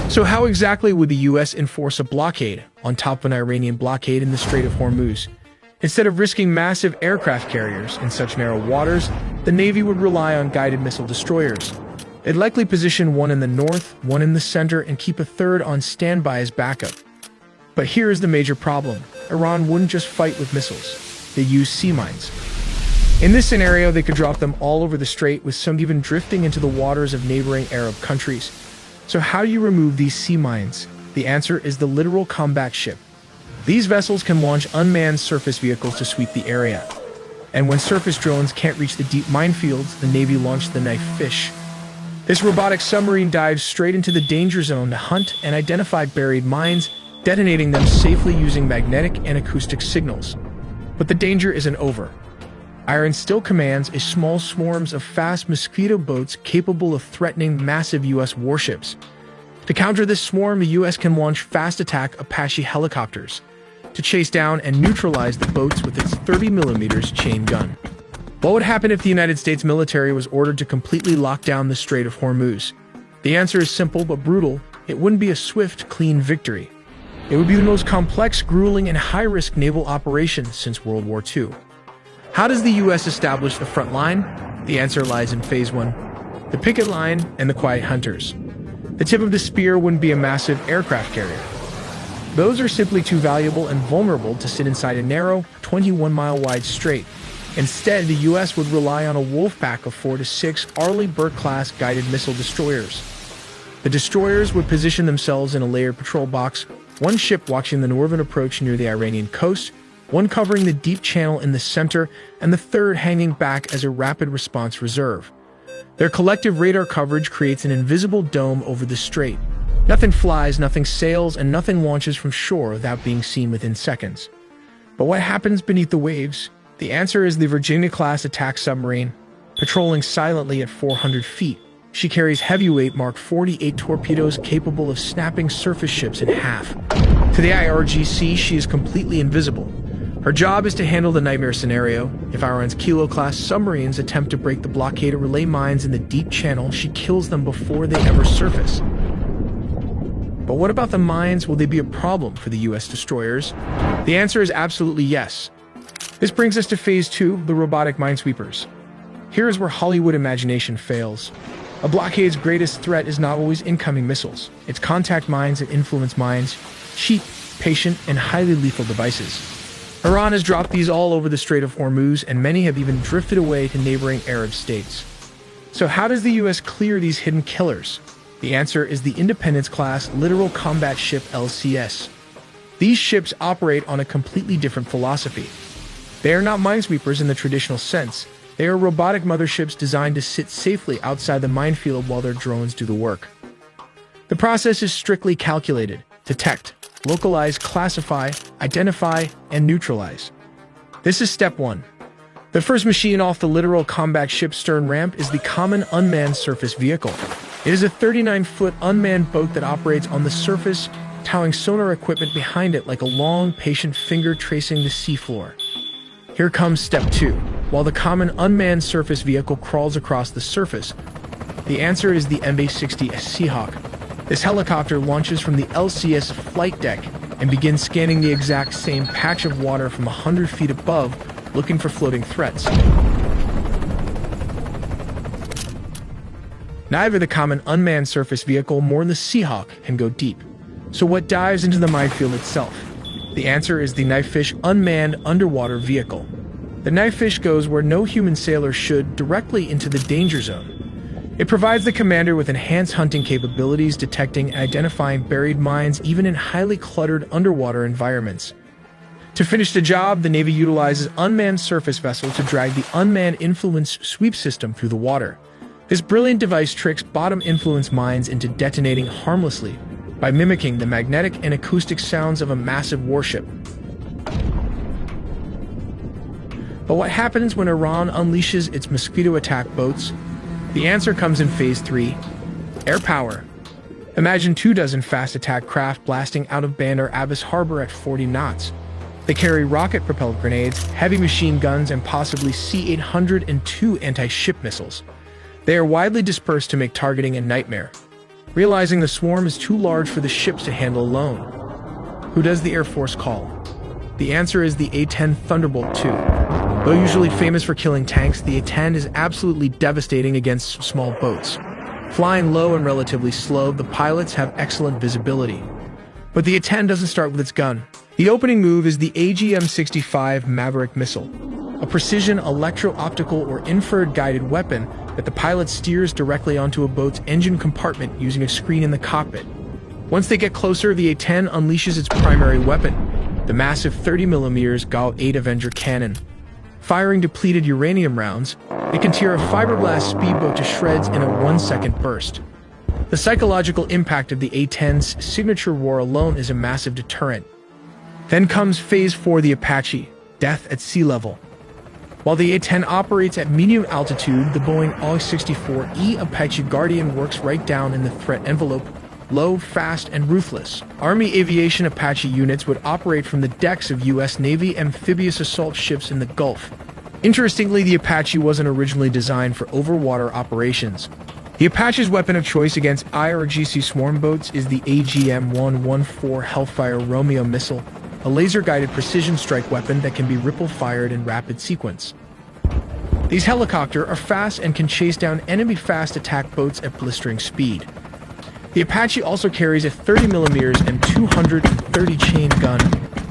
So how exactly would the US enforce a blockade on top of an Iranian blockade in the Strait of Hormuz? Instead of risking massive aircraft carriers in such narrow waters, the Navy would rely on guided missile destroyers. They'd likely position one in the north, one in the center, and keep a third on standby as backup. But here is the major problem. Iran wouldn't just fight with missiles. They use sea mines. In this scenario, they could drop them all over the strait, with some even drifting into the waters of neighboring Arab countries. So how do you remove these sea mines? The answer is the literal combat ship. These vessels can launch unmanned surface vehicles to sweep the area. And when surface drones can't reach the deep minefields, the Navy launched the knife fish. This robotic submarine dives straight into the danger zone to hunt and identify buried mines, detonating them safely using magnetic and acoustic signals. But the danger isn't over. Iran still commands a small swarms of fast mosquito boats capable of threatening massive U.S. warships. To counter this swarm, the U.S. can launch fast-attack Apache helicopters to chase down and neutralize the boats with its 30mm chain gun. What would happen if the United States military was ordered to completely lock down the Strait of Hormuz? The answer is simple but brutal. It wouldn't be a swift, clean victory. It would be the most complex, grueling, and high-risk naval operation since World War II. How does the U.S. establish the front line? The answer lies in Phase 1, the picket line and the quiet hunters. The tip of the spear wouldn't be a massive aircraft carrier. Those are simply too valuable and vulnerable to sit inside a narrow, 21-mile-wide strait. Instead, the U.S. would rely on a wolf pack of 4 to 6 Arleigh Burke-class guided missile destroyers. The destroyers would position themselves in a layered patrol box, one ship watching the northern approach near the Iranian coast, one covering the deep channel in the center, and the third hanging back as a rapid response reserve. Their collective radar coverage creates an invisible dome over the strait. Nothing flies, nothing sails, and nothing launches from shore without being seen within seconds. But what happens beneath the waves? The answer is the Virginia-class attack submarine. Patrolling silently at 400 feet, she carries heavyweight Mark 48 torpedoes capable of snapping surface ships in half. To the IRGC, she is completely invisible. Her job is to handle the nightmare scenario. If Iran's Kilo-class submarines attempt to break the blockade or relay mines in the deep channel, she kills them before they ever surface. But what about the mines? Will they be a problem for the U.S. destroyers? The answer is absolutely yes. This brings us to Phase 2, the robotic minesweepers. Here is where Hollywood imagination fails. A blockade's greatest threat is not always incoming missiles. It's contact mines and influence mines, cheap, patient, and highly lethal devices. Iran has dropped these all over the Strait of Hormuz, and many have even drifted away to neighboring Arab states. So how does the U.S. clear these hidden killers? The answer is the Independence-class littoral combat ship LCS. These ships operate on a completely different philosophy. They are not minesweepers in the traditional sense. They are robotic motherships designed to sit safely outside the minefield while their drones do the work. The process is strictly calculated: detect, localize, classify, identify, and neutralize. This is step 1. The first machine off the littoral combat ship's stern ramp is the Common Unmanned Surface Vehicle. It is a 39-foot unmanned boat that operates on the surface, towing sonar equipment behind it like a long, patient finger tracing the seafloor. Here comes step 2. While the Common Unmanned Surface Vehicle crawls across the surface, the answer is the MA-60 Seahawk. This helicopter launches from the LCS flight deck and begins scanning the exact same patch of water from 100 feet above, looking for floating threats. Neither the Common Unmanned Surface Vehicle nor the Seahawk can go deep. So what dives into the minefield itself? The answer is the Knifefish Unmanned Underwater Vehicle. The Knifefish goes where no human sailor should, directly into the danger zone. It provides the commander with enhanced hunting capabilities, detecting and identifying buried mines even in highly cluttered underwater environments. To finish the job, the Navy utilizes unmanned surface vessels to drag the unmanned influence sweep system through the water. This brilliant device tricks bottom influence mines into detonating harmlessly by mimicking the magnetic and acoustic sounds of a massive warship. But what happens when Iran unleashes its mosquito attack boats? The answer comes in Phase 3, air power. Imagine 24 fast attack craft blasting out of Bandar Abbas Harbor at 40 knots. They carry rocket-propelled grenades, heavy machine guns, and possibly C-802 anti-ship missiles. They are widely dispersed to make targeting a nightmare. realizing the swarm is too large for the ships to handle alone. Who does the Air Force call? The answer is the A-10 Thunderbolt II. Though usually famous for killing tanks, the A-10 is absolutely devastating against small boats. Flying low and relatively slow, the pilots have excellent visibility. But the A-10 doesn't start with its gun. The opening move is the AGM-65 Maverick missile, a precision electro-optical or infrared guided weapon that the pilot steers directly onto a boat's engine compartment using a screen in the cockpit. Once they get closer, the A-10 unleashes its primary weapon, the massive 30mm GAU-8 Avenger cannon. Firing depleted uranium rounds, it can tear a fiberglass speedboat to shreds in a 1-second burst. The psychological impact of the A-10's signature roar alone is a massive deterrent. Then comes Phase 4, the Apache, death at sea level. While the A-10 operates at medium altitude, the Boeing AW-64E Apache Guardian works right down in the threat envelope, low, fast, and ruthless. Army aviation Apache units would operate from the decks of U.S. Navy amphibious assault ships in the Gulf. Interestingly, the Apache wasn't originally designed for overwater operations. The Apache's weapon of choice against IRGC swarm boats is the AGM-114 Hellfire Romeo missile, a laser-guided precision strike weapon that can be ripple-fired in rapid sequence. These helicopters are fast and can chase down enemy fast attack boats at blistering speed. The Apache also carries a 30mm and 230 chain gun,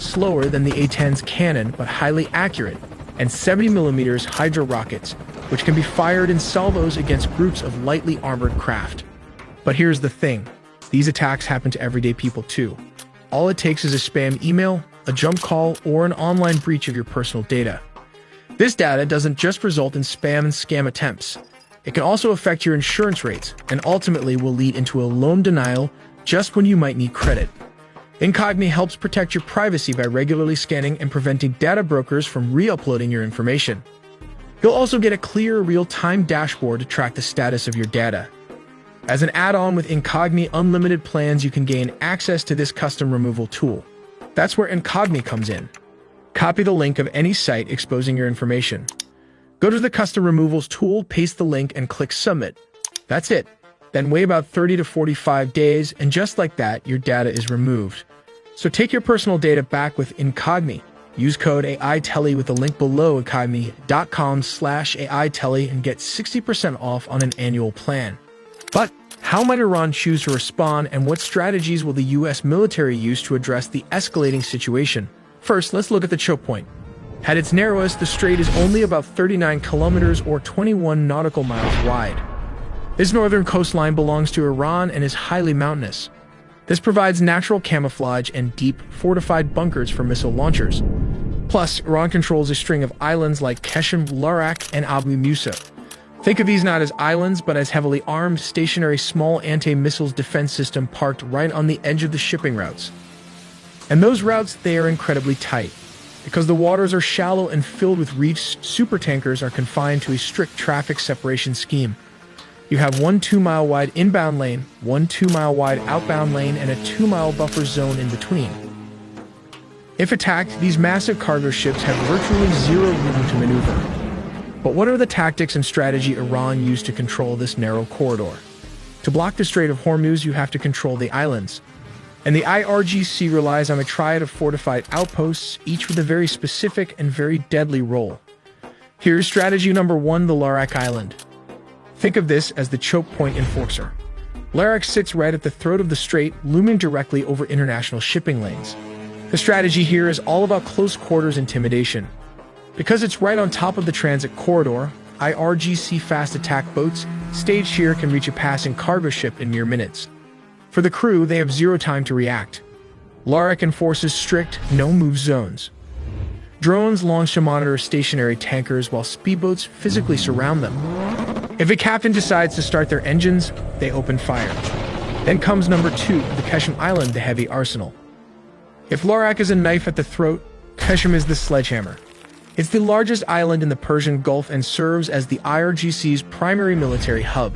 slower than the A-10's cannon but highly accurate, and 70mm Hydra rockets, which can be fired in salvos against groups of lightly armored craft. But here's the thing, these attacks happen to everyday people too. All it takes is a spam email, a jump call, or an online breach of your personal data. This data doesn't just result in spam and scam attempts. It can also affect your insurance rates and ultimately will lead into a loan denial just when you might need credit. Incogni helps protect your privacy by regularly scanning and preventing data brokers from re-uploading your information. You'll also get a clear, real-time dashboard to track the status of your data. As an add-on with Incogni Unlimited plans, you can gain access to this custom removal tool. That's where Incogni comes in. Copy the link of any site exposing your information. Go to the custom removals tool, paste the link, and click submit. That's it. Then wait about 30 to 45 days, and just like that, your data is removed. So take your personal data back with Incogni. Use code AITELLY with the link below, incogni.com/AITELLY, and get 60% off on an annual plan. But how might Iran choose to respond, and what strategies will the U.S. military use to address the escalating situation? First, let's look at the choke point. At its narrowest, the strait is only about 39 kilometers or 21 nautical miles wide. This northern coastline belongs to Iran and is highly mountainous. This provides natural camouflage and deep, fortified bunkers for missile launchers. Plus, Iran controls a string of islands like Qeshm, Larak, and Abu Musa. Think of these not as islands, but as heavily armed, stationary small anti-missiles defense system parked right on the edge of the shipping routes. And those routes, they are incredibly tight. Because the waters are shallow and filled with reefs, supertankers are confined to a strict traffic separation scheme. You have one 2-mile wide inbound lane, one 2-mile wide outbound lane, and a 2-mile buffer zone in between. If attacked, these massive cargo ships have virtually zero room to maneuver. But what are the tactics and strategy Iran used to control this narrow corridor? To block the Strait of Hormuz, you have to control the islands. And the IRGC relies on a triad of fortified outposts, each with a very specific and very deadly role. Here's strategy number 1, the Larak Island. Think of this as the choke point enforcer. Larak sits right at the throat of the strait, looming directly over international shipping lanes. The strategy here is all about close quarters intimidation. Because it's right on top of the transit corridor, IRGC fast attack boats staged here can reach a passing cargo ship in mere minutes. For the crew, they have zero time to react. Larak enforces strict no-move zones. Drones launch to monitor stationary tankers while speedboats physically surround them. If a captain decides to start their engines, they open fire. Then comes number 2, the Qeshm Island, the heavy arsenal. If Larak is a knife at the throat, Qeshm is the sledgehammer. It's the largest island in the Persian Gulf and serves as the IRGC's primary military hub.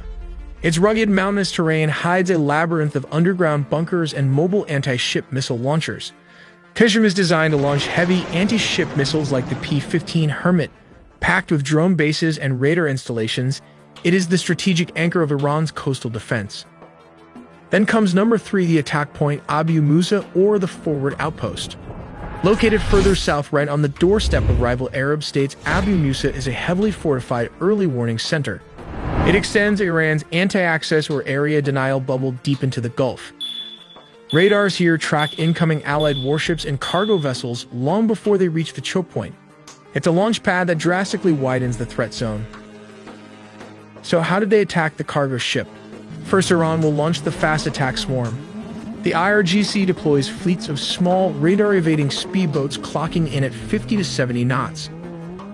Its rugged mountainous terrain hides a labyrinth of underground bunkers and mobile anti-ship missile launchers. Qeshm is designed to launch heavy anti-ship missiles like the P-15 Hermit. Packed with drone bases and radar installations, it is the strategic anchor of Iran's coastal defense. Then comes number 3, the attack point Abu Musa, or the forward outpost. Located further south right on the doorstep of rival Arab states, Abu Musa is a heavily fortified early warning center. It extends Iran's anti-access or area denial bubble deep into the Gulf. Radars here track incoming Allied warships and cargo vessels long before they reach the choke point. It's a launch pad that drastically widens the threat zone. So how did they attack the cargo ship? First, Iran will launch the fast attack swarm. The IRGC deploys fleets of small, radar-evading speedboats clocking in at 50 to 70 knots.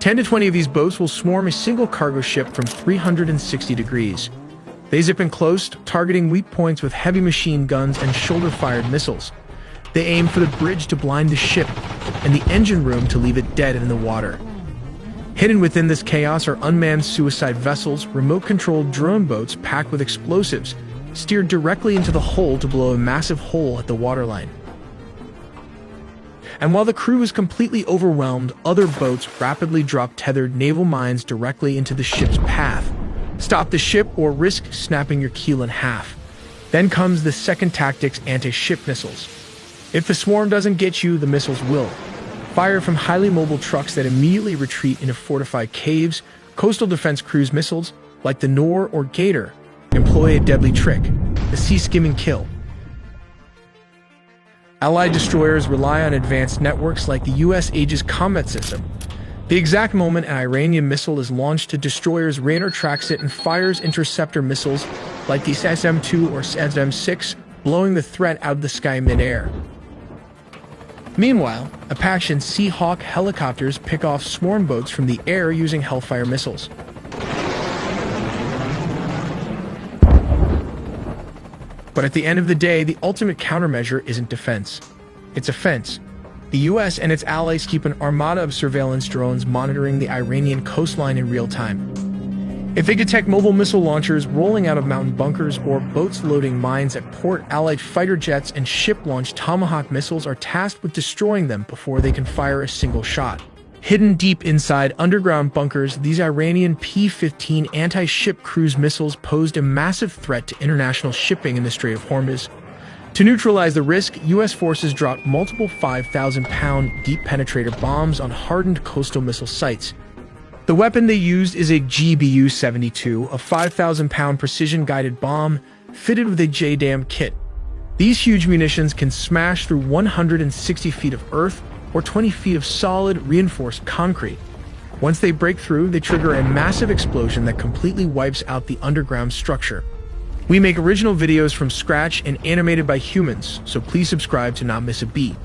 10 to 20 of these boats will swarm a single cargo ship from 360 degrees. They zip in close, targeting weak points with heavy machine guns and shoulder-fired missiles. They aim for the bridge to blind the ship, and the engine room to leave it dead in the water. Hidden within this chaos are unmanned suicide vessels, remote-controlled drone boats packed with explosives, steered directly into the hull to blow a massive hole at the waterline. And while the crew is completely overwhelmed, other boats rapidly drop tethered naval mines directly into the ship's path. Stop the ship or risk snapping your keel in half. Then comes the second tactics, anti-ship missiles. If the swarm doesn't get you, the missiles will. Fire from highly mobile trucks that immediately retreat into fortified caves. Coastal defense cruise missiles, like the Nor or Gator, employ a deadly trick, the sea-skimming kill. Allied destroyers rely on advanced networks like the U.S. Aegis combat system. The exact moment an Iranian missile is launched, a destroyer's radar tracks it and fires interceptor missiles like the SM-2 or SM-6, blowing the threat out of the sky mid-air. Meanwhile, Apache and Seahawk helicopters pick off swarm boats from the air using Hellfire missiles. But at the end of the day, the ultimate countermeasure isn't defense. It's offense. The US and its allies keep an armada of surveillance drones monitoring the Iranian coastline in real time. If they detect mobile missile launchers rolling out of mountain bunkers or boats loading mines at port, Allied fighter jets and ship-launched Tomahawk missiles are tasked with destroying them before they can fire a single shot. Hidden deep inside underground bunkers, these Iranian P-15 anti-ship cruise missiles posed a massive threat to international shipping in the Strait of Hormuz. To neutralize the risk, U.S. forces dropped multiple 5,000-pound deep penetrator bombs on hardened coastal missile sites. The weapon they used is a GBU-72, a 5,000-pound precision-guided bomb fitted with a JDAM kit. These huge munitions can smash through 160 feet of earth or 20 feet of solid, reinforced concrete. Once they break through, they trigger a massive explosion that completely wipes out the underground structure. We make original videos from scratch and animated by humans, so please subscribe to not miss a beat.